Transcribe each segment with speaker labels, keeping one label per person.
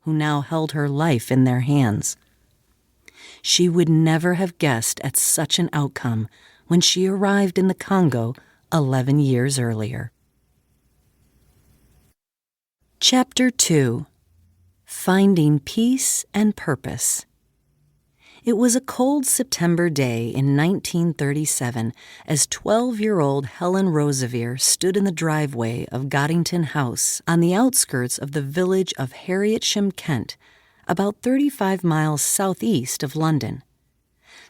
Speaker 1: who now held her life in their hands. She would never have guessed at such an outcome when she arrived in the Congo 11 years earlier. Chapter 2. Finding Peace and Purpose. It was a cold September day in 1937 as 12-year-old Helen Roseveare stood in the driveway of Goddington House on the outskirts of the village of Harrietsham, Kent, about 35 miles southeast of London.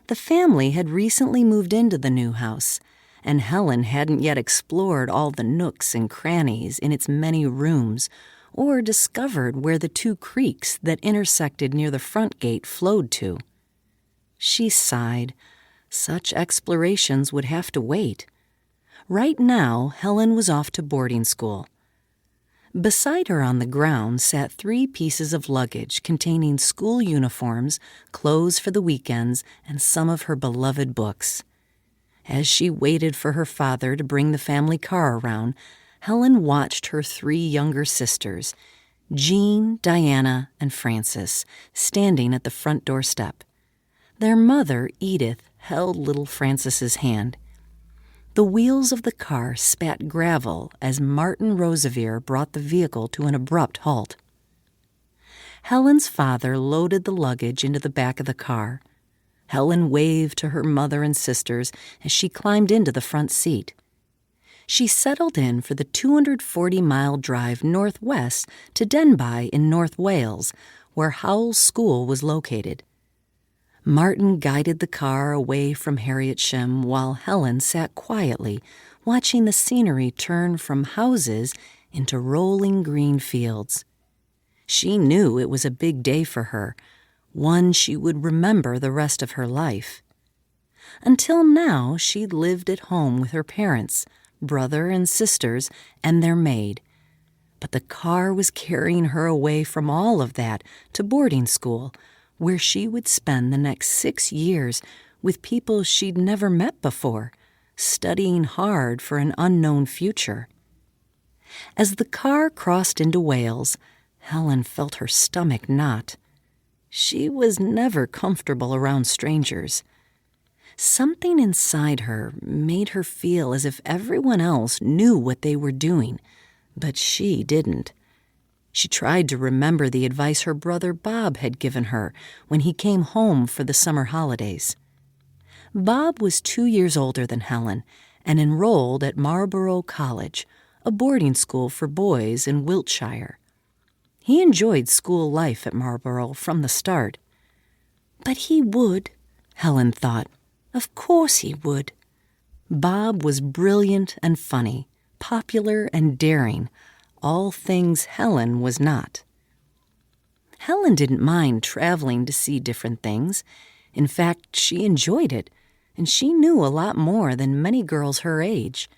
Speaker 1: The family had recently moved into the new house, and Helen hadn't yet explored all the nooks and crannies in its many rooms or discovered where the two creeks that intersected near the front gate flowed to. She sighed. Such explorations would have to wait. Right now, Helen was off to boarding school. Beside her on the ground sat 3 pieces of luggage containing school uniforms, clothes for the weekends, and some of her beloved books. As she waited for her father to bring the family car around, Helen watched her 3 younger sisters, Jean, Diana, and Frances, standing at the front doorstep. Their mother, Edith, held little Frances's hand. The wheels of the car spat gravel as Martin Roseveare brought the vehicle to an abrupt halt. Helen's father loaded the luggage into the back of the car. Helen waved to her mother and sisters as she climbed into the front seat. She settled in for the 240-mile drive northwest to Denbigh in North Wales, where Howell's School was located. Martin guided the car away from Harrietsham while Helen sat quietly, watching the scenery turn from houses into rolling green fields. She knew it was a big day for her, one she would remember the rest of her life. Until now, she'd lived at home with her parents, brother and sisters, and their maid. But the car was carrying her away from all of that to boarding school, where she would spend the next 6 years with people she'd never met before, studying hard for an unknown future. As the car crossed into Wales, Helen felt her stomach knot. She was never comfortable around strangers. Something inside her made her feel as if everyone else knew what they were doing, but she didn't. She tried to remember the advice her brother Bob had given her when he came home for the summer holidays. Bob was 2 years older than Helen and enrolled at Marlborough College, a boarding school for boys in Wiltshire. He enjoyed school life at Marlborough from the start. But he would, Helen thought. Of course he would. Bob was brilliant and funny, popular and daring, all things Helen was not. Helen didn't mind traveling to see different things. In fact, she enjoyed it, and she knew a lot more than many girls her age.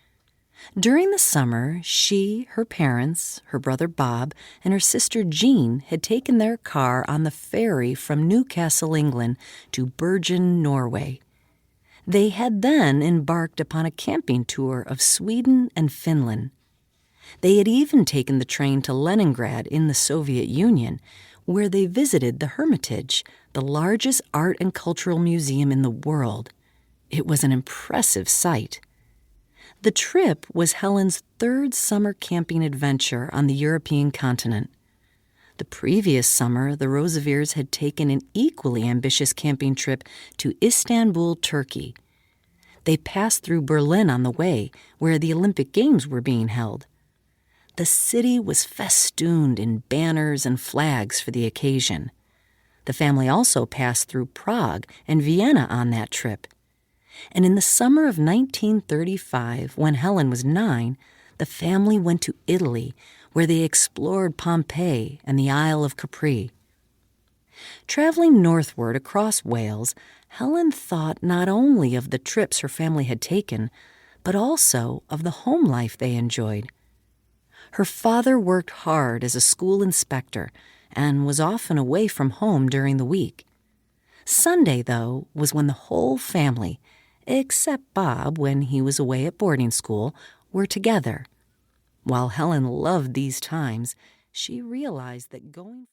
Speaker 1: During the summer, she, her parents, her brother Bob, and her sister Jean had taken their car on the ferry from Newcastle, England, to Bergen, Norway. They had then embarked upon a camping tour of Sweden and Finland. They had even taken the train to Leningrad in the Soviet Union, where they visited the Hermitage, the largest art and cultural museum in the world. It was an impressive sight. The trip was Helen's 3rd summer camping adventure on the European continent. The previous summer, the Roseveares had taken an equally ambitious camping trip to Istanbul, Turkey. They passed through Berlin on the way, where the Olympic Games were being held. The city was festooned in banners and flags for the occasion. The family also passed through Prague and Vienna on that trip. And in the summer of 1935, when Helen was 9, the family went to Italy, where they explored Pompeii and the Isle of Capri. Traveling northward across Wales, Helen thought not only of the trips her family had taken, but also of the home life they enjoyed. Her father worked hard as a school inspector and was often away from home during the week. Sunday, though, was when the whole family, except Bob when he was away at boarding school, were together. While Helen loved these times, she realized that going